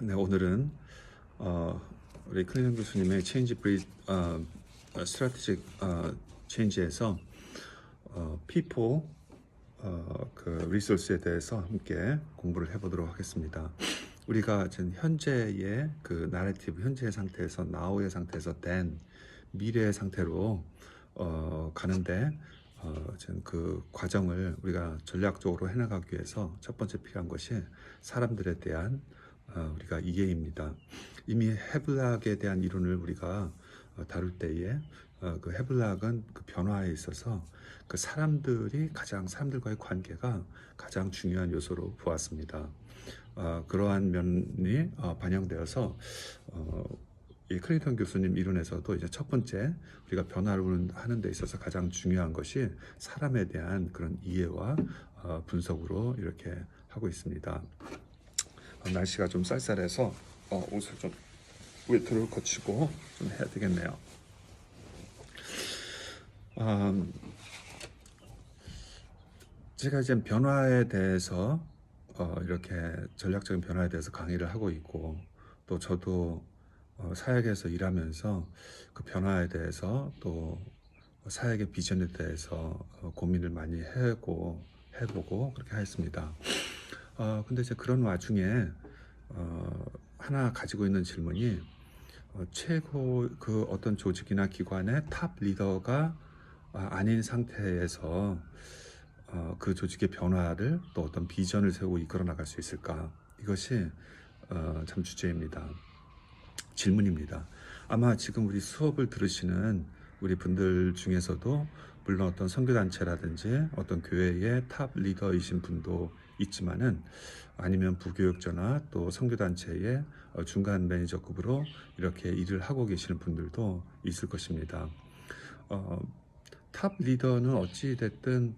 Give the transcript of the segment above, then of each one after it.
네, 오늘은 우리 클리넌 교수님의 체인지 브리 스트래티직 체인지에서 P4 그 리소스에 대해서 함께 공부를 해보도록 하겠습니다. 우리가 지금 현재의 그 나래티브, 현재의 상태에서 now의 상태에서 then 미래의 상태로 가는데 지금 그 과정을 우리가 전략적으로 해나가기 위해서 첫 번째 필요한 것이 사람들에 대한 우리가 이해입니다. 이미 헤블락에 대한 이론을 우리가 다룰 때에 그 헤블락은 그 변화에 있어서 그 사람들과의 관계가 가장 중요한 요소로 보았습니다. 그러한 면이 반영되어서 이 클린턴 교수님 이론에서도 이제 첫 번째 우리가 변화를 하는 데 있어서 가장 중요한 것이 사람에 대한 그런 이해와 분석으로 이렇게 하고 있습니다. 날씨가 좀 쌀쌀해서 옷을 좀 외투를 거치고 좀 해야 되겠네요. 제가 이제 변화에 대해서 이렇게 전략적인 변화에 대해서 강의를 하고 있고, 또 저도 사역에서 일하면서 그 변화에 대해서 또 사역의 비전에 대해서 고민을 많이 해보고 그렇게 했습니다. 근데 이제 그런 와중에 하나 가지고 있는 질문이 최고 그 어떤 조직이나 기관의 탑 리더가 아닌 상태에서 그 조직의 변화를 또 어떤 비전을 세우고 이끌어 나갈 수 있을까? 이것이 참 주제입니다. 질문입니다. 아마 지금 우리 수업을 들으시는 우리 분들 중에서도 물론 어떤 선교단체라든지 어떤 교회의 탑 리더이신 분도 있지만은, 아니면 부교육자나 또 선교단체의 중간 매니저급으로 이렇게 일을 하고 계시는 분들도 있을 것입니다. 탑 리더는 어찌 됐든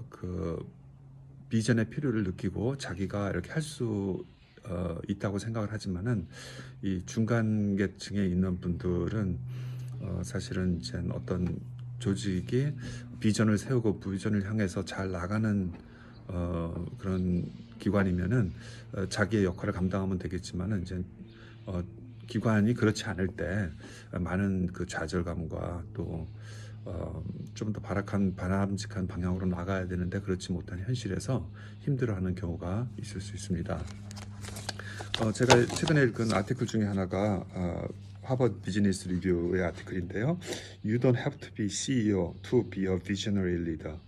그 비전의 필요를 느끼고 자기가 이렇게 할 수 있다고 생각을 하지만은, 이 중간 계층에 있는 분들은 사실은 이제 어떤 조직이 비전을 세우고 비전을 향해서 잘 나가는 그런 기관이면은 자기의 역할을 감당하면 되겠지만은, 이제 기관이 그렇지 않을 때 많은 그 좌절감과 또 좀 더 바람직한 방향으로 나가야 되는데 그렇지 못한 현실에서 힘들어하는 경우가 있을 수 있습니다. 제가 최근에 읽은 아티클 중에 하나가 하버드 비즈니스 리뷰의 아티클인데요. You don't have to be CEO to be a visionary leader.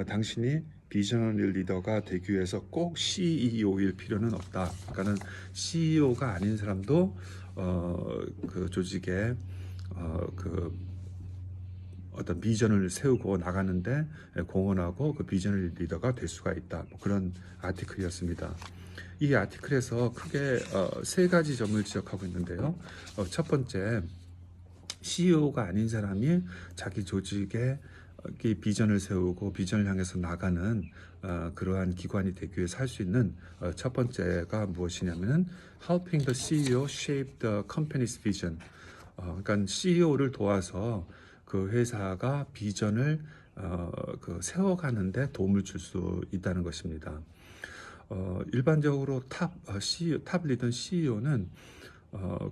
당신이 비전ary 리더가 되기 위해서 꼭 CEO일 필요는 없다. 그러니까는 CEO가 아닌 사람도 그 조직의 그 어떤 비전을 세우고 나가는데 공헌하고 그 비전을 리더가 될 수가 있다. 뭐 그런 아티클이었습니다. 이 아티클에서 크게 세 가지 점을 지적하고 있는데요. 첫 번째, CEO가 아닌 사람이 자기 조직에 비전을 세우고 비전을 향해서 나가는 그러한 기관이 되기 위해서 할 수 있는 첫 번째가 무엇이냐면은 helping the CEO shape the company's vision. 그러니까 CEO를 도와서 그 회사가 비전을 그 세워가는데 도움을 줄 수 있다는 것입니다. 일반적으로 탑 리더 CEO는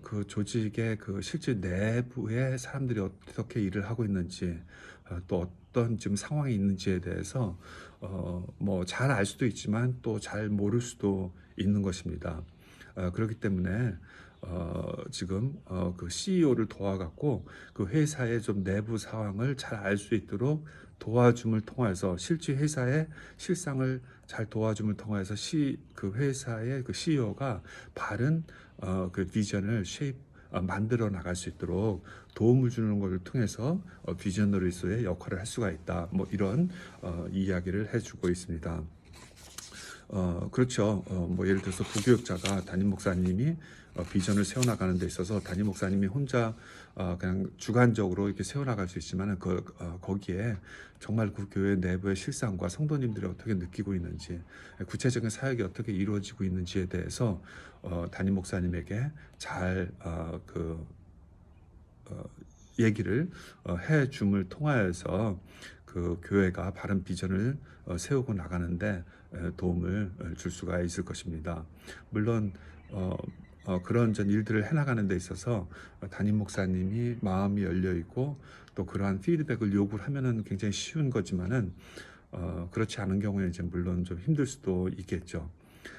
그 조직의 그 실제 내부의 사람들이 어떻게 일을 하고 있는지, 또 어떤 지금 상황이 있는지에 대해서 뭐 잘 알 수도 있지만 또 잘 모를 수도 있는 것입니다. 그렇기 때문에 지금 그 CEO를 도와갖고 그 회사의 좀 내부 상황을 잘 알 수 있도록 도와줌을 통해서, 실제 회사의 실상을 잘 도와줌을 통해서 그 회사의 그 CEO가 바른 그 비전을 만들어 나갈 수 있도록 도움을 주는 것을 통해서 비전너리스의 역할을 할 수가 있다. 뭐 이런 이야기를 해주고 있습니다. 그렇죠. 뭐 예를 들어서 부교육자가 담임 목사님이 비전을 세워나가는 데 있어서 담임 목사님이 혼자 그냥 주관적으로 이렇게 세워나갈 수 있지만, 거기에 정말 그 교회 내부의 실상과 성도님들이 어떻게 느끼고 있는지, 구체적인 사역이 어떻게 이루어지고 있는지에 대해서 담임 목사님에게 잘 얘기를 해줌을 통하여서 그 교회가 바른 비전을 세우고 나가는데 도움을 줄 수가 있을 것입니다. 물론 그런 전 일들을 해나가는 데 있어서 담임 목사님이 마음이 열려 있고 또 그러한 피드백을 요구를 하면은 굉장히 쉬운 거지만은 그렇지 않은 경우에 이제 물론 좀 힘들 수도 있겠죠.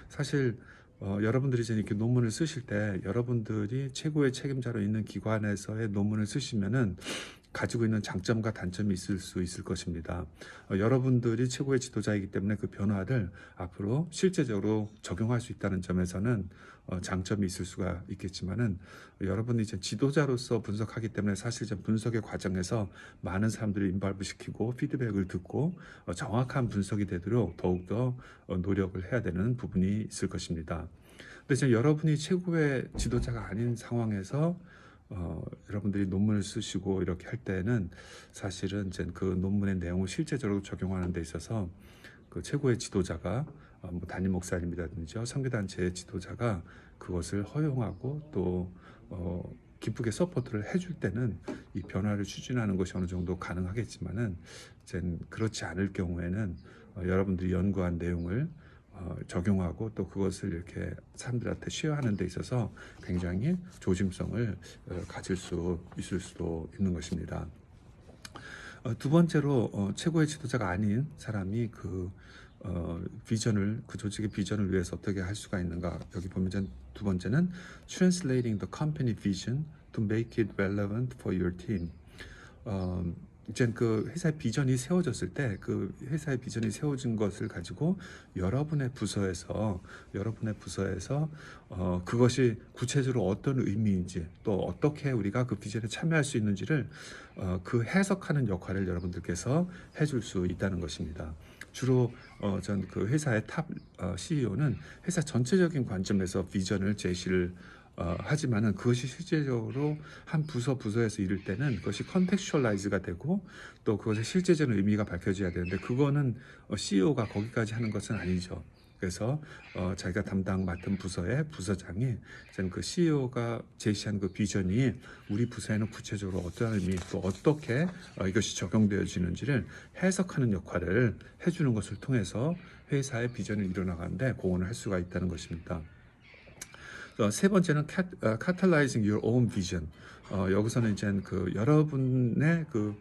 사실 여러분들이 이제 이렇게 논문을 쓰실 때 여러분들이 최고의 책임자로 있는 기관에서의 논문을 쓰시면은 가지고 있는 장점과 단점이 있을 수 있을 것입니다. 여러분들이 최고의 지도자이기 때문에 그 변화를 앞으로 실제적으로 적용할 수 있다는 점에서는 장점이 있을 수가 있겠지만은 여러분이 이제 지도자로서 분석하기 때문에 사실 이제 분석의 과정에서 많은 사람들을 인발브 시키고 피드백을 듣고 정확한 분석이 되도록 더욱더 노력을 해야 되는 부분이 있을 것입니다. 근데 이제 여러분이 최고의 지도자가 아닌 상황에서 여러분들이 논문을 쓰시고 이렇게 할 때는 사실은 이제 그 논문의 내용을 실제적으로 적용하는 데 있어서 그 최고의 지도자가 뭐 담임 목사님이라든지 선교단체의 지도자가 그것을 허용하고 또 기쁘게 서포트를 해줄 때는 이 변화를 추진하는 것이 어느 정도 가능하겠지만은 이제 그렇지 않을 경우에는 여러분들이 연구한 내용을 적용하고 또 그것을 이렇게 사람들한테 쉐어하는 데 있어서 굉장히 조심성을 가질 수 있을 수도 있는 것입니다. 두 번째로 최고의 지도자가 아닌 사람이 그 비전을 그 조직의 비전을 위해서 어떻게 할 수가 있는가. 여기 보면 두 번째는 translating the company vision to make it relevant for your team. 이제 그 회사의 비전이 세워졌을 때 그 회사의 비전이 세워진 것을 가지고 여러분의 부서에서 그것이 구체적으로 어떤 의미인지 또 어떻게 우리가 그 비전에 참여할 수 있는지를 그 해석하는 역할을 여러분들께서 해줄 수 있다는 것입니다. 주로 전 그 회사의 탑 CEO는 회사 전체적인 관점에서 비전을 제시를 하지만은 그것이 실제적으로 한 부서에서 이룰 때는 그것이 컨텍슈얼라이즈가 되고 또 그것의 실제적인 의미가 밝혀져야 되는데 그거는 CEO가 거기까지 하는 것은 아니죠. 그래서 자기가 담당 맡은 부서의 부서장이 그 CEO가 제시한 그 비전이 우리 부서에는 구체적으로 어떠한 의미 또 어떻게 이것이 적용되어지는지를 해석하는 역할을 해주는 것을 통해서 회사의 비전을 이뤄나가는데 공헌을 할 수가 있다는 것입니다. 세 번째는 catalyzing your own vision. 여기서는 이제 그 여러분의 그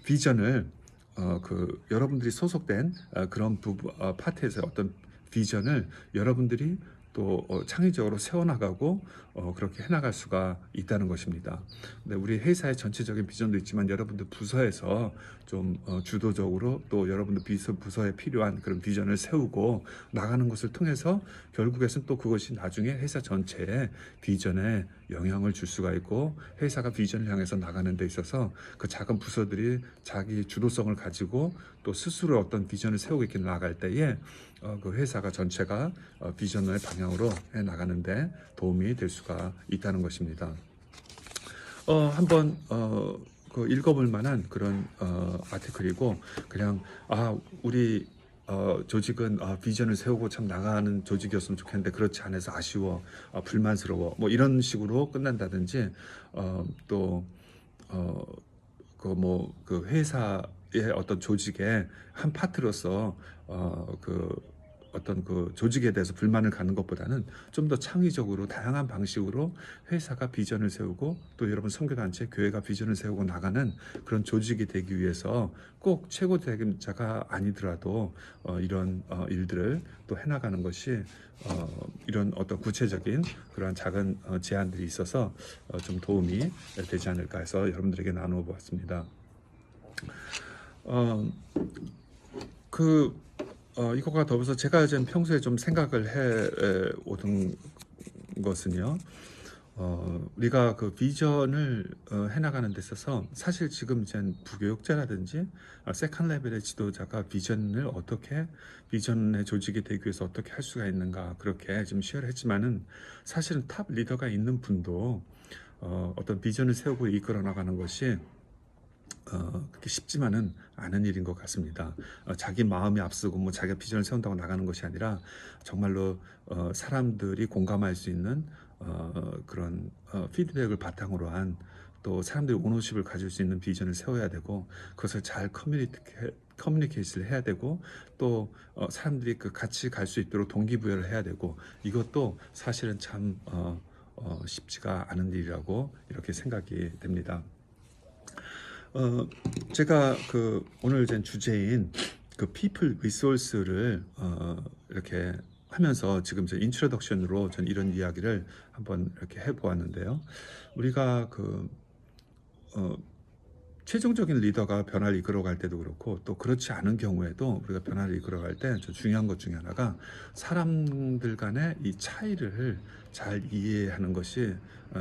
비전을 그 여러분들이 소속된 그런 파트에서 어떤 비전을 여러분들이 또 창의적으로 세워나가고 그렇게 해나갈 수가 있다는 것입니다. 근데 우리 회사의 전체적인 비전도 있지만 여러분들 부서에서 좀 주도적으로 또 여러분들 부서에 필요한 그런 비전을 세우고 나가는 것을 통해서 결국에는 또 그것이 나중에 회사 전체의 비전에 영향을 줄 수가 있고 회사가 비전을 향해서 나가는 데 있어서 그 작은 부서들이 자기 주도성을 가지고 또 스스로 어떤 비전을 세우고 이렇게 나갈 때에 그 회사가 전체가 비전의 방향으로 해 나가는데 도움이 될 수가 있다는 것입니다. 한번 그 읽어볼 만한 그런 아티클이고 그냥 우리 조직은 비전을 세우고 참 나가는 조직이었으면 좋겠는데 그렇지 않아서 아쉬워, 불만스러워 뭐 이런 식으로 끝난다든지 또 그 회사의 어떤 조직의 한 파트로서 그 어떤 그 조직에 대해서 불만을 갖는 것보다는 좀 더 창의적으로 다양한 방식으로 회사가 비전을 세우고 또 여러분 선교단체 교회가 비전을 세우고 나가는 그런 조직이 되기 위해서 꼭 최고 책임자가 아니더라도 이런 일들을 또 해나가는 것이 이런 어떤 구체적인 그러한 작은 제안들이 있어서 좀 도움이 되지 않을까 해서 여러분들에게 나누어 보았습니다. 이것과 더불어서 제가 좀 평소에 좀 생각을 해 오던 것은요. 우리가 그 비전을 해나가는 데 있어서 사실 지금 이제 부교육자라든지 세컨 레벨의 지도자가 비전의 조직이 되기 위해서 어떻게 할 수가 있는가 그렇게 좀 시연을 했지만은 사실은 탑 리더가 있는 분도 어떤 비전을 세우고 이끌어 나가는 것이 그렇게 쉽지만은 않은 일인 것 같습니다. 자기 마음이 앞서고 뭐 자기가 비전을 세운다고 나가는 것이 아니라 정말로 사람들이 공감할 수 있는 그런 피드백을 바탕으로 한 또 사람들이 오너십을 가질 수 있는 비전을 세워야 되고 그것을 잘 커뮤니케이션을 해야 되고 또 사람들이 그 같이 갈 수 있도록 동기부여를 해야 되고 이것도 사실은 참 쉽지가 않은 일이라고 이렇게 생각이 됩니다. 제가 그 오늘 된 주제인 그 people resource를 이렇게 하면서 지금 제 인트로덕션으로 전 이런 이야기를 한번 이렇게 해보았는데요. 우리가 그 최종적인 리더가 변화를 이끌어갈 때도 그렇고 또 그렇지 않은 경우에도 우리가 변화를 이끌어갈 때 중요한 것 중에 하나가 사람들 간의 이 차이를 잘 이해하는 것이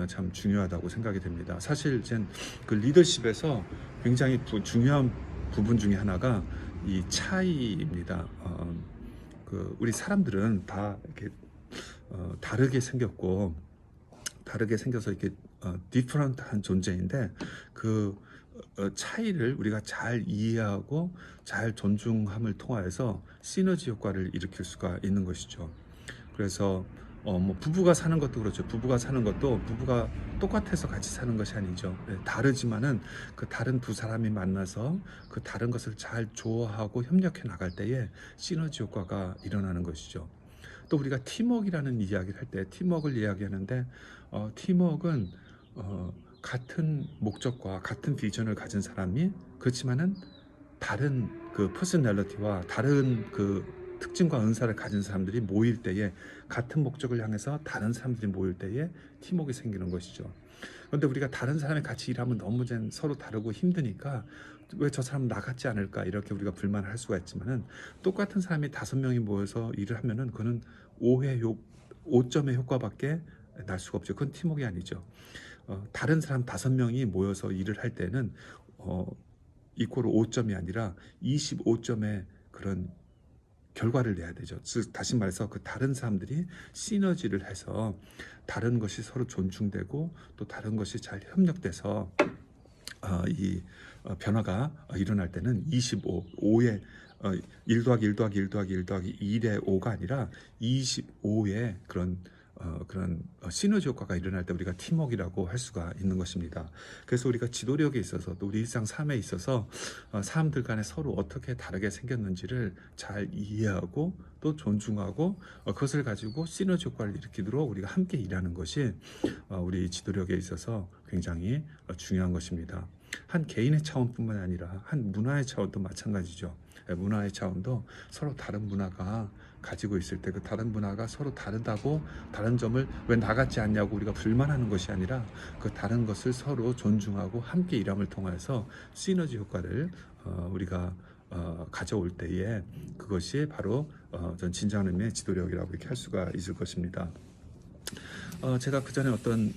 참 중요하다고 생각이 됩니다. 사실 이제 그 리더십에서 굉장히 중요한 부분 중에 하나가 이 차이입니다. 그 우리 사람들은 다 이렇게 다르게 생겼고 다르게 생겨서 이렇게 디퍼런트한 존재인데 그 차이를 우리가 잘 이해하고 잘 존중함을 통하여서 시너지 효과를 일으킬 수가 있는 것이죠. 그래서 뭐 부부가 사는 것도 그렇죠. 부부가 사는 것도 부부가 똑같아서 같이 사는 것이 아니죠. 다르지만은 그 다른 두 사람이 만나서 그 다른 것을 잘 조화하고 협력해 나갈 때에 시너지 효과가 일어나는 것이죠. 또 우리가 팀워크라는 이야기를 할 때 팀워크를 이야기하는데 팀워크는 같은 목적과 같은 비전을 가진 사람이 그렇지만은 다른 그 퍼스널리티와 다른 그 특징과 은사를 가진 사람들이 모일 때에 같은 목적을 향해서 다른 사람들이 모일 때에 팀워크가 생기는 것이죠. 그런데 우리가 다른 사람이 같이 일하면 너무 서로 다르고 힘드니까 왜 저 사람 나 같지 않을까 이렇게 우리가 불만을 할 수가 있지만은 똑같은 사람이 5명이 모여서 일을 하면은 그는 5점의 효과밖에 날 수가 없죠. 그건 팀워크가 아니죠. 다른 사람 5명이 모여서 일을 할 때는 이퀄 5점이 아니라 25점의 그런 결과를 내야 되죠. 즉 다시 말해서 그 다른 사람들이 시너지를 해서 다른 것이 서로 존중되고 또 다른 것이 잘 협력돼서 이 변화가 일어날 때는 5의 1 더하기 1 더하기 1 더하기 1 더하기 1의 5가 아니라 25의 그런 시너지 효과가 일어날 때 우리가 팀워크라고 할 수가 있는 것입니다. 그래서 우리가 지도력에 있어서 또 우리 일상 삶에 있어서 사람들 간에 서로 어떻게 다르게 생겼는지를 잘 이해하고 또 존중하고 그것을 가지고 시너지 효과를 일으키도록 우리가 함께 일하는 것이 우리 지도력에 있어서 굉장히 중요한 것입니다. 한 개인의 차원뿐만 아니라 한 문화의 차원도 마찬가지죠. 문화의 차원도 서로 다른 문화가 가지고 있을 때 그 다른 문화가 서로 다르다고 다른 점을 왜 나같지 않냐고 우리가 불만하는 것이 아니라 그 다른 것을 서로 존중하고 함께 일함을 통해서 시너지 효과를 우리가 가져올 때에 그것이 바로 전 진정한 의미의 지도력이라고 이렇게 할 수가 있을 것입니다. 제가 그 전에 어떤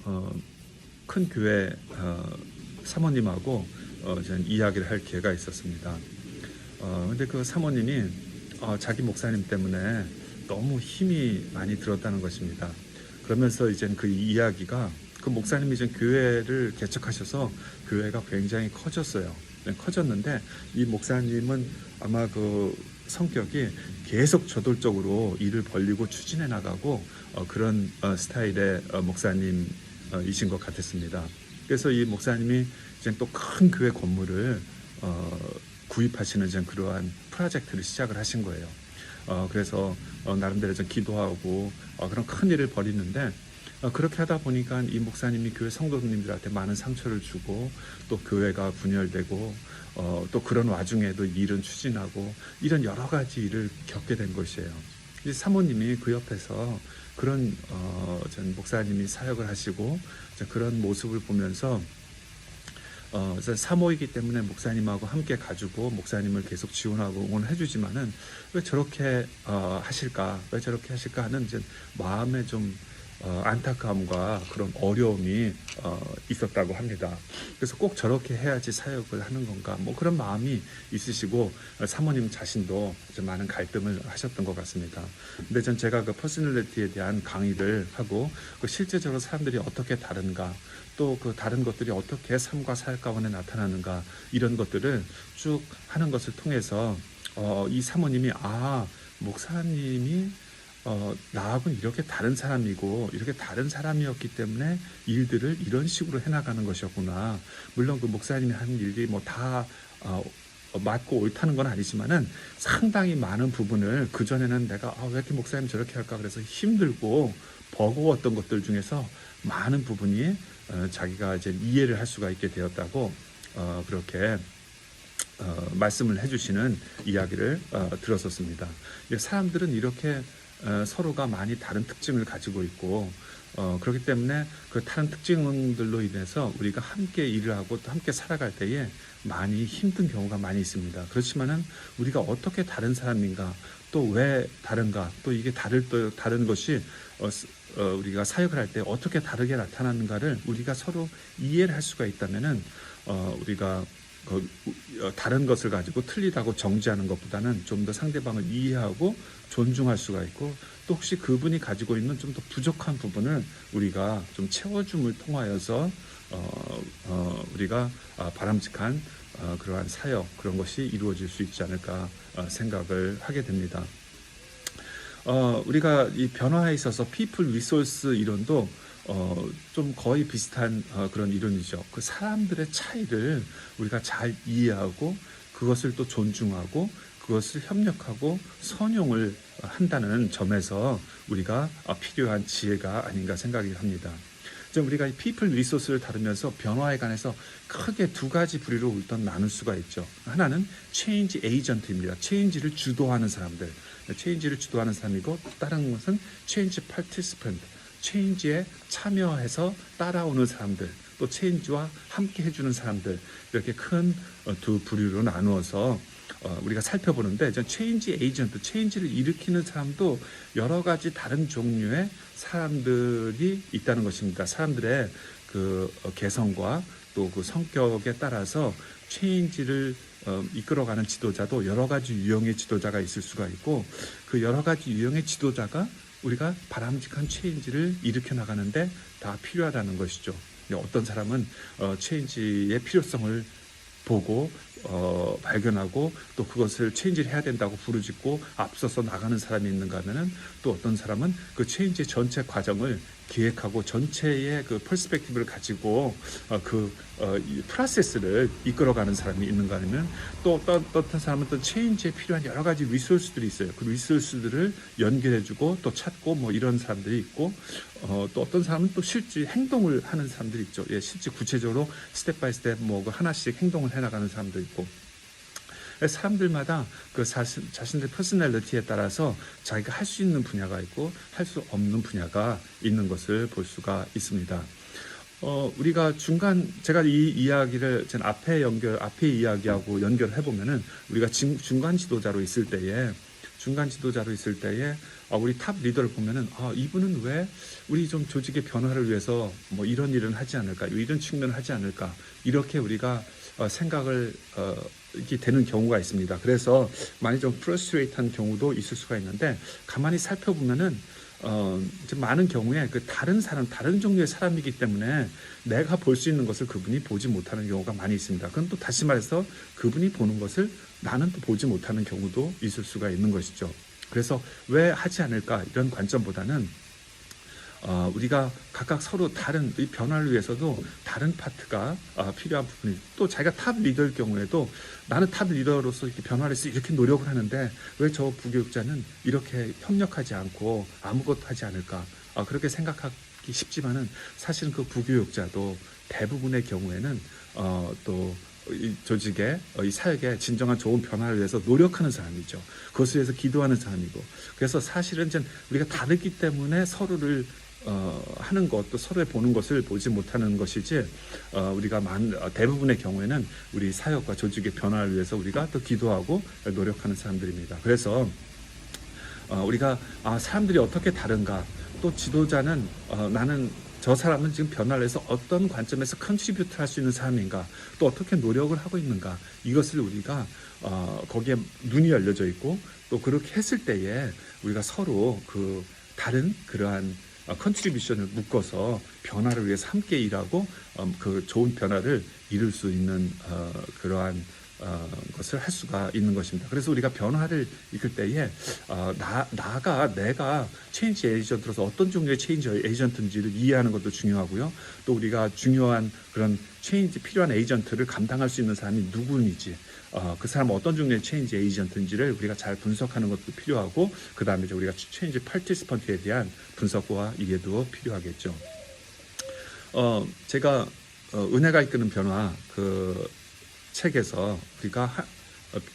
큰 교회 사모님하고 이야기를 할 기회가 있었습니다. 근데 그 사모님이 자기 목사님 때문에 너무 힘이 많이 들었다는 것입니다. 그러면서 이제 그 이야기가 그 목사님이 이제 교회를 개척하셔서 교회가 굉장히 커졌어요. 커졌는데 이 목사님은 아마 그 성격이 계속 저돌적으로 일을 벌리고 추진해 나가고 그런 스타일의 목사님이신 것 같았습니다. 그래서 이 목사님이 이제 또 큰 교회 건물을 구입하시는 그러한 프로젝트를 시작을 하신 거예요. 그래서 나름대로 좀 기도하고 그런 큰 일을 벌이는데 그렇게 하다 보니까 이 목사님이 교회 성도님들한테 많은 상처를 주고 또 교회가 분열되고 또 그런 와중에도 일은 추진하고 이런 여러 가지 일을 겪게 된 것이에요. 이 사모님이 그 옆에서 그런 목사님이 사역을 하시고 그런 모습을 보면서 사모이기 때문에 목사님하고 함께 가지고 목사님을 계속 지원하고 응원해 주지만은 왜 저렇게 하실까? 왜 저렇게 하실까 하는 이제 마음에 좀 안타까움과 그런 어려움이 있었다고 합니다. 그래서 꼭 저렇게 해야지 사역을 하는 건가? 뭐 그런 마음이 있으시고 사모님 자신도 많은 갈등을 하셨던 것 같습니다. 근데 전 제가 그 퍼스널리티에 대한 강의를 하고 그 실제적으로 사람들이 어떻게 다른가? 또 그 다른 것들이 어떻게 삶과 사역 가운데 나타나는가 이런 것들을 쭉 하는 것을 통해서 이 사모님이 목사님이 나하고는 이렇게 다른 사람이고 이렇게 다른 사람이었기 때문에 일들을 이런 식으로 해나가는 것이었구나. 물론 그 목사님이 하는 일이 뭐 다 맞고 옳다는 건 아니지만은 상당히 많은 부분을 그전에는 내가 왜 이렇게 목사님 저렇게 할까 그래서 힘들고 버거웠던 것들 중에서 많은 부분이 자기가 이제 이해를 할 수가 있게 되었다고 그렇게 말씀을 해주시는 이야기를 들었었습니다. 사람들은 이렇게 서로가 많이 다른 특징을 가지고 있고 그렇기 때문에 그 다른 특징들로 인해서 우리가 함께 일을 하고 또 함께 살아갈 때에 많이 힘든 경우가 많이 있습니다. 그렇지만은 우리가 어떻게 다른 사람인가, 또 왜 다른가, 또 이게 다른 것이 우리가 사역을 할 때 어떻게 다르게 나타나는가를 우리가 서로 이해를 할 수가 있다면은 우리가 다른 것을 가지고 틀리다고 정죄하는 것보다는 좀 더 상대방을 이해하고 존중할 수가 있고, 또 혹시 그분이 가지고 있는 좀 더 부족한 부분을 우리가 좀 채워줌을 통하여서 우리가 바람직한 그러한 사역, 그런 것이 이루어질 수 있지 않을까 생각을 하게 됩니다. 우리가 이 변화에 있어서 people resource 이론도 좀 거의 비슷한 그런 이론이죠. 그 사람들의 차이를 우리가 잘 이해하고 그것을 또 존중하고 그것을 협력하고 선용을 한다는 점에서 우리가 필요한 지혜가 아닌가 생각이 합니다. 우리가 이 people resource를 다루면서 변화에 관해서 크게 두 가지 부류로 일단 나눌 수가 있죠. 하나는 change agent입니다. change를 주도하는 사람들, change를 주도하는 사람이고, 다른 것은 change participant, change에 참여해서 따라오는 사람들, 또 change와 함께 해주는 사람들, 이렇게 큰 두 부류로 나누어서 우리가 살펴보는데, change agent, change를 일으키는 사람도 여러 가지 다른 종류의 사람들이 있다는 것입니다. 사람들의 그 개성과 또 그 성격에 따라서 change를 이끌어가는 지도자도 여러 가지 유형의 지도자가 있을 수가 있고, 그 여러 가지 유형의 지도자가 우리가 바람직한 체인지를 일으켜 나가는데 다 필요하다는 것이죠. 어떤 사람은 체인지의 필요성을 보고 발견하고 또 그것을 체인지를 해야 된다고 부르짖고 앞서서 나가는 사람이 있는가 하면은, 또 어떤 사람은 그 체인지 전체 과정을 기획하고 전체의 그 퍼스펙티브를 가지고 이 프로세스를 이끌어가는 사람이 있는가 하면, 또 어떤 사람은 또 체인지에 필요한 여러 가지 리소스들이 있어요. 그 리소스들을 연결해주고 또 찾고 뭐 이런 사람들이 있고, 또 어떤 사람은 또 실제 행동을 하는 사람들이 있죠. 실제 구체적으로 스텝 바이 스텝 뭐 하나씩 행동을 해나가는 사람도 있고, 사람들마다 그 자신의 퍼스널리티에 따라서 자기가 할 수 있는 분야가 있고 할 수 없는 분야가 있는 것을 볼 수가 있습니다. 우리가 제가 이 이야기를 앞에 이야기하고 연결해 보면은, 우리가 중간 지도자로 있을 때에 우리 탑 리더를 보면은, 이분은 왜 우리 좀 조직의 변화를 위해서 뭐 이런 일은 하지 않을까, 이런 측면을 하지 않을까, 이렇게 우리가 생각을 이렇게 되는 경우가 있습니다. 그래서 많이 좀 프러스트레이트한 경우도 있을 수가 있는데, 가만히 살펴보면은 많은 경우에 그 다른 종류의 사람이기 때문에 내가 볼 수 있는 것을 그분이 보지 못하는 경우가 많이 있습니다. 그럼 또 다시 말해서 그분이 보는 것을 나는 또 보지 못하는 경우도 있을 수가 있는 것이죠. 그래서 왜 하지 않을까, 이런 관점보다는 우리가 각각 서로 다른 이 변화를 위해서도 다른 파트가 필요한 부분이, 또 자기가 탑 리더일 경우에도 나는 탑 리더로서 이렇게 변화를 위해서 이렇게 노력을 하는데 왜 저 부교육자는 이렇게 협력하지 않고 아무것도 하지 않을까, 그렇게 생각하기 쉽지만은 사실은 그 부교육자도 대부분의 경우에는 또 이 조직의 이 사역의 진정한 좋은 변화를 위해서 노력하는 사람이죠. 그것을 위해서 기도하는 사람이고, 그래서 사실은 우리가 다르기 때문에 서로를 하는 것, 또 서로의 보는 것을 보지 못하는 것이지, 우리가 대부분의 경우에는 우리 사역과 조직의 변화를 위해서 우리가 또 기도하고 노력하는 사람들입니다. 그래서 우리가 사람들이 어떻게 다른가, 또 지도자는 나는 저 사람은 지금 변화를 해서 어떤 관점에서 컨트리뷰트 할 수 있는 사람인가, 또 어떻게 노력을 하고 있는가, 이것을 우리가 거기에 눈이 열려져 있고, 또 그렇게 했을 때에 우리가 서로 그 다른 그러한 컨트리뷰션을 묶어서 변화를 위해서 함께 일하고 그 좋은 변화를 이룰 수 있는 그러한 것을 할 수가 있는 것입니다. 그래서 우리가 변화를 이끌 때에 내가 체인지 에이전트로서 어떤 종류의 체인지 에이전트인지를 이해하는 것도 중요하고요. 또 우리가 중요한 그런 체인지 필요한 에이전트를 감당할 수 있는 사람이 누구인지, 그 사람 어떤 종류의 체인지 에이전트인지를 우리가 잘 분석하는 것도 필요하고, 그 다음에 우리가 체인지 파티시펀트에 대한 분석과 이해도 필요하겠죠. 제가 은혜가 이끄는 변화 그 책에서 우리가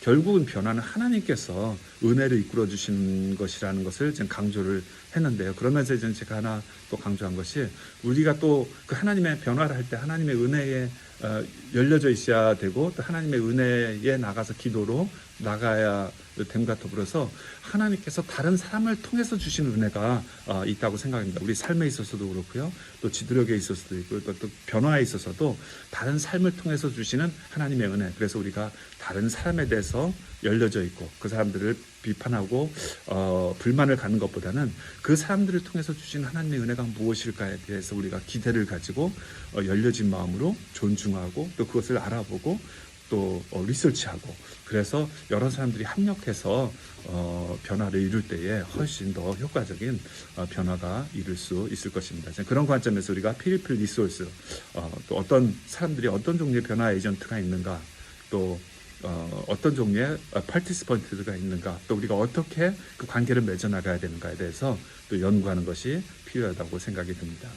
결국은 변화는 하나님께서 은혜를 이끌어 주시는 것이라는 것을 지금 강조를 했는데요. 그러면서 이제 제가 하나 또 강조한 것이, 우리가 또 그 하나님의 변화를 할 때 하나님의 은혜에 열려져 있어야 되고, 또 하나님의 은혜에 나가서 기도로 나가야 됨과 더불어서 하나님께서 다른 사람을 통해서 주시는 은혜가 있다고 생각합니다. 우리 삶에 있어서도 그렇고요, 또 지도력에 있어서도 있고, 또 변화에 있어서도 다른 삶을 통해서 주시는 하나님의 은혜. 그래서 우리가 다른 사람에 대해서 열려져 있고, 그 사람들을 비판하고 불만을 갖는 것보다는 그 사람들을 통해서 주신 하나님의 은혜가 무엇일까에 대해서 우리가 기대를 가지고 열려진 마음으로 존중하고, 또 그것을 알아보고, 또 리서치하고, 그래서 여러 사람들이 합력해서 변화를 이룰 때에 훨씬 더 효과적인 변화가 이룰 수 있을 것입니다. 그런 관점에서 우리가 피리필 리소스, 또 어떤 사람들이 어떤 종류의 변화 에이전트가 있는가, 또 어떤 종류의 파티시펀트가 있는가, 또 우리가 어떻게 그 관계를 맺어나가야 되는가에 대해서 또 연구하는 것이 필요하다고 생각이 듭니다.